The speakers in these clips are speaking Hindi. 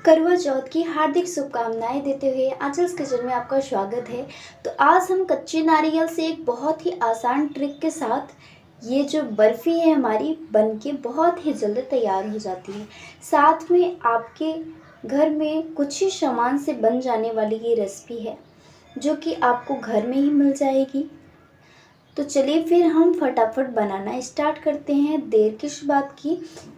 करवा चौथ की हार्दिक शुभकामनाएं देते हुए आंचल्स किचन में आपका स्वागत है। तो आज हम कच्चे नारियल से एक बहुत ही आसान ट्रिक के साथ ये जो बर्फ़ी है हमारी बनके बहुत ही जल्द तैयार हो जाती है। साथ में आपके घर में कुछ ही सामान से बन जाने वाली ये रेसिपी है जो कि आपको घर में ही मिल जाएगी। तो चलिए फिर हम फटाफट बनाना स्टार्ट करते हैं, देर किस बात की।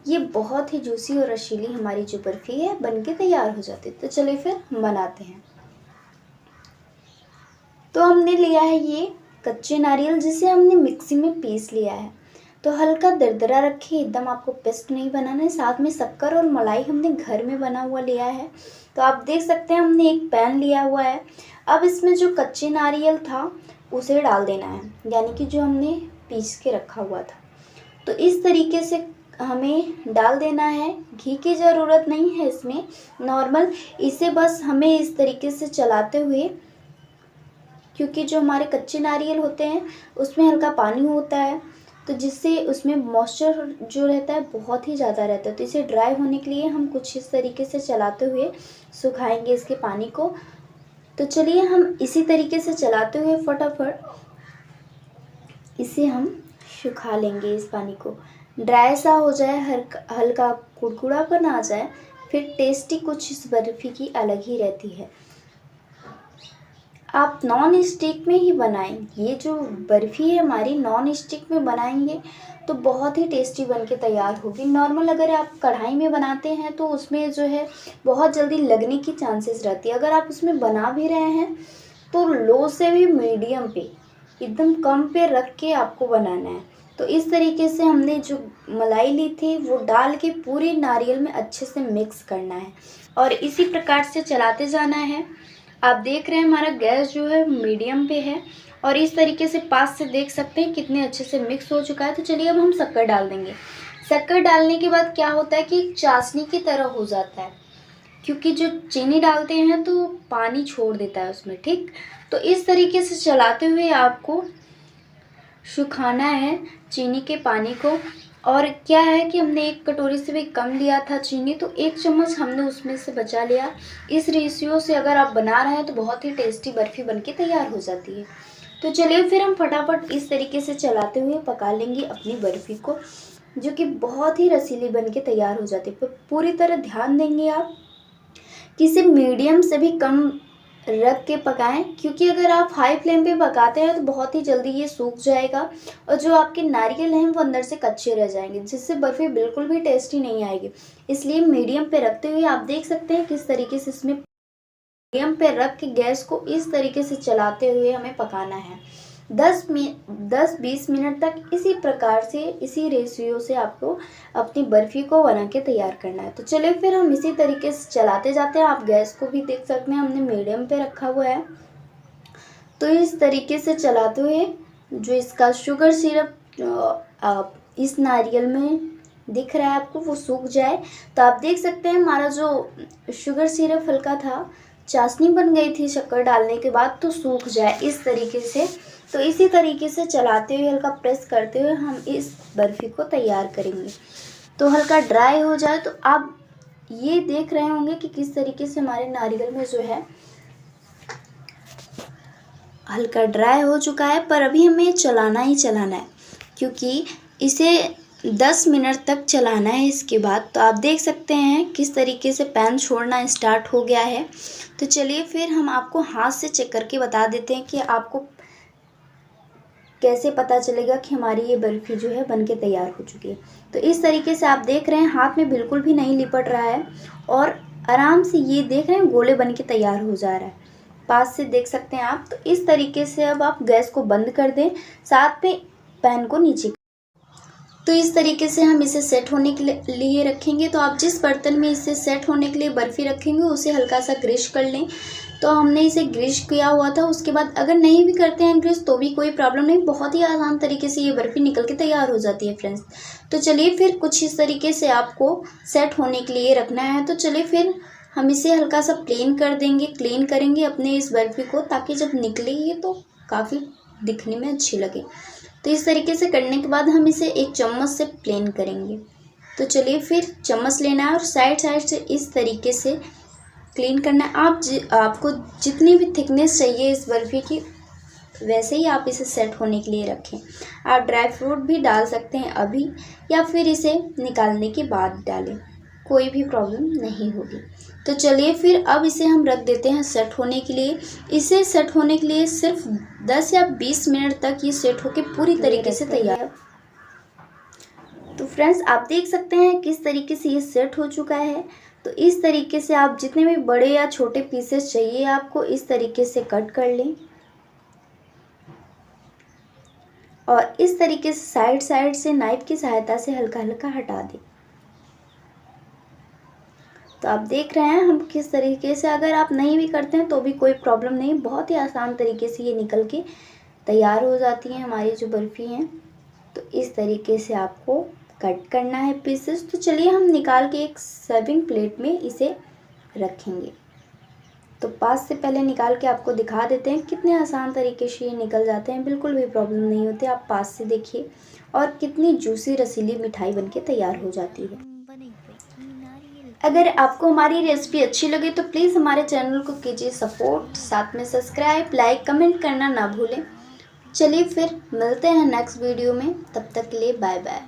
ये बहुत ही जूसी और रसीली हमारी जो बर्फ़ी है बनके तैयार हो जाती है। तो चलिए फिर हम बनाते हैं। तो हमने लिया है ये कच्चे नारियल जिसे हमने मिक्सी में पीस लिया है। तो हल्का दरदरा रखिए, एकदम आपको पेस्ट नहीं बनाना है। साथ में शक्कर और मलाई हमने घर में बना हुआ लिया है। तो आप देख सकते हैं हमने एक पैन लिया हुआ है। अब इसमें जो कच्चे नारियल था उसे डाल देना है, यानी कि जो हमने पीस के रखा हुआ था। तो इस तरीके से हमें डाल देना है। घी की ज़रूरत नहीं है इसमें, नॉर्मल इसे बस हमें इस तरीके से चलाते हुए, क्योंकि जो हमारे कच्चे नारियल होते हैं उसमें हल्का पानी होता है, तो जिससे उसमें मॉइस्चर जो रहता है बहुत ही ज़्यादा रहता है। तो इसे ड्राई होने के लिए हम कुछ इस तरीके से चलाते हुए सुखाएंगे इसके पानी को। तो चलिए हम इसी तरीके से चलाते हुए फटाफट इसे हम सुखा लेंगे। इस पानी को ड्राई सा हो जाए, हल्का कुड़कुड़ापन आ जाए, फिर टेस्टी कुछ इस बर्फ़ी की अलग ही रहती है। आप नॉन स्टिक में ही बनाएं। ये जो बर्फ़ी है हमारी नॉन स्टिक में बनाएंगे तो बहुत ही टेस्टी बन के तैयार होगी। नॉर्मल अगर आप कढ़ाई में बनाते हैं तो उसमें जो है बहुत जल्दी लगने की चांसेस रहती है। अगर आप उसमें बना भी रहे हैं तो लो से भी मीडियम पे, एकदम कम पे रख के आपको बनाना है। तो इस तरीके से हमने जो मलाई ली थी वो डाल के पूरी नारियल में अच्छे से मिक्स करना है और इसी प्रकार से चलाते जाना है। आप देख रहे हैं हमारा गैस जो है मीडियम पे है और इस तरीके से पास से देख सकते हैं कितने अच्छे से मिक्स हो चुका है। तो चलिए अब हम शक्कर डाल देंगे। शक्कर डालने के बाद क्या होता है कि एक चाशनी की तरह हो जाता है, क्योंकि जो चीनी डालते हैं तो पानी छोड़ देता है उसमें, ठीक। तो इस तरीके से चलाते हुए आपको सुखाना है चीनी के पानी को। और क्या है कि हमने एक कटोरी से भी कम लिया था चीनी, तो 1 चम्मच हमने उसमें से बचा लिया। इस रेशियो से अगर आप बना रहे हैं तो बहुत ही टेस्टी बर्फ़ी बनके तैयार हो जाती है। तो चलिए फिर हम फटाफट इस तरीके से चलाते हुए पका लेंगे अपनी बर्फ़ी को, जो कि बहुत ही रसीली बनके तैयार हो जाती है। पूरी तरह ध्यान देंगे आप कि इसे मीडियम से भी कम रख के पकाएं, क्योंकि अगर आप हाई फ्लेम पे पकाते हैं तो बहुत ही जल्दी ये सूख जाएगा और जो आपके नारियल हैं वो अंदर से कच्चे रह जाएंगे, जिससे बर्फ़ी बिल्कुल भी टेस्टी नहीं आएगी। इसलिए मीडियम पे रखते हुए आप देख सकते हैं किस तरीके से इसमें मीडियम पे रख के गैस को इस तरीके से चलाते हुए हमें पकाना है। 10-20 मिनट तक इसी प्रकार से, इसी रेशियो से आपको अपनी बर्फ़ी को बना के तैयार करना है। तो चलिए फिर हम इसी तरीके से चलाते जाते हैं। आप गैस को भी देख सकते हैं हमने मीडियम पे रखा हुआ है। तो इस तरीके से चलाते हुए जो इसका शुगर सिरप इस नारियल में दिख रहा है आपको वो सूख जाए। तो आप देख सकते हैं हमारा जो शुगर सिरप हल्का था, चाशनी बन गई थी शक्कर डालने के बाद, तो सूख जाए इस तरीके से। तो इसी तरीके से चलाते हुए हल्का प्रेस करते हुए हम इस बर्फ़ी को तैयार करेंगे। तो हल्का ड्राई हो जाए तो आप ये देख रहे होंगे कि किस तरीके से हमारे नारियल में जो है हल्का ड्राई हो चुका है। पर अभी हमें चलाना ही चलाना है, क्योंकि इसे 10 मिनट तक चलाना है इसके बाद। तो आप देख सकते हैं किस तरीके से पैन छोड़ना स्टार्ट हो गया है। तो चलिए फिर हम आपको हाथ से चेक करके बता देते हैं कि आपको कैसे पता चलेगा कि हमारी ये बर्फ़ी जो है बनके तैयार हो चुकी है। तो इस तरीके से आप देख रहे हैं हाथ में बिल्कुल भी नहीं लिपट रहा है और आराम से ये देख रहे हैं गोले बनके तैयार हो जा रहा है, पास से देख सकते हैं आप। तो इस तरीके से अब आप गैस को बंद कर दें, साथ में पैन को नीचे। तो इस तरीके से हम इसे सेट होने के लिए रखेंगे। तो आप जिस बर्तन में इसे सेट होने के लिए बर्फ़ी रखेंगे उसे हल्का सा ग्रीस कर लें। तो हमने इसे ग्रीस किया हुआ था। उसके बाद अगर नहीं भी करते हैं ग्रीस तो भी कोई प्रॉब्लम नहीं, बहुत ही आसान तरीके से ये बर्फ़ी निकल के तैयार हो जाती है फ्रेंड्स। तो चलिए फिर कुछ इस तरीके से आपको सेट होने के लिए रखना है। तो चलिए फिर हम इसे हल्का सा प्लेन कर देंगे, क्लीन करेंगे अपने इस बर्फ़ी को, ताकि जब निकले ये तो काफ़ी दिखने में अच्छी लगे। तो इस तरीके से करने के बाद हम इसे एक चम्मच से प्लेन करेंगे। तो चलिए फिर चम्मच लेना है और साइड साइड से इस तरीके से क्लीन करना है। आपको जितनी भी थिकनेस चाहिए इस बर्फ़ी की, वैसे ही आप इसे सेट होने के लिए रखें। आप ड्राई फ्रूट भी डाल सकते हैं अभी, या फिर इसे निकालने के बाद डालें, कोई भी प्रॉब्लम नहीं होगी। तो चलिए फिर अब इसे हम रख देते हैं सेट होने के लिए। इसे सेट होने के लिए सिर्फ 10 या 20 मिनट तक ये सेट होकर पूरी तरीके से तैयार। तो फ्रेंड्स, आप देख सकते हैं किस तरीके से ये सेट हो चुका है। तो इस तरीके से आप जितने भी बड़े या छोटे पीसेस चाहिए आपको इस तरीके से कट कर लें और इस तरीके से साइड साइड से नाइफ की सहायता से हल्का हल्का हटा दें। तो आप देख रहे हैं हम किस तरीके से, अगर आप नहीं भी करते हैं तो भी कोई प्रॉब्लम नहीं, बहुत ही आसान तरीके से ये निकल के तैयार हो जाती हैं हमारी जो बर्फ़ी हैं। तो इस तरीके से आपको कट करना है पीसेस। तो चलिए हम निकाल के एक सर्विंग प्लेट में इसे रखेंगे। तो पास से पहले निकाल के आपको दिखा देते हैं कितने आसान तरीके से ये निकल जाते हैं, बिल्कुल भी प्रॉब्लम नहीं होती। आप पास से देखिए और कितनी जूसी रसीली मिठाई बनके तैयार हो जाती है। अगर आपको हमारी रेसिपी अच्छी लगे तो प्लीज़ हमारे चैनल को कीजिए सपोर्ट, साथ में सब्सक्राइब, लाइक, कमेंट करना ना भूलें। चलिए फिर मिलते हैं नेक्स्ट वीडियो में, तब तक के लिए बाय बाय।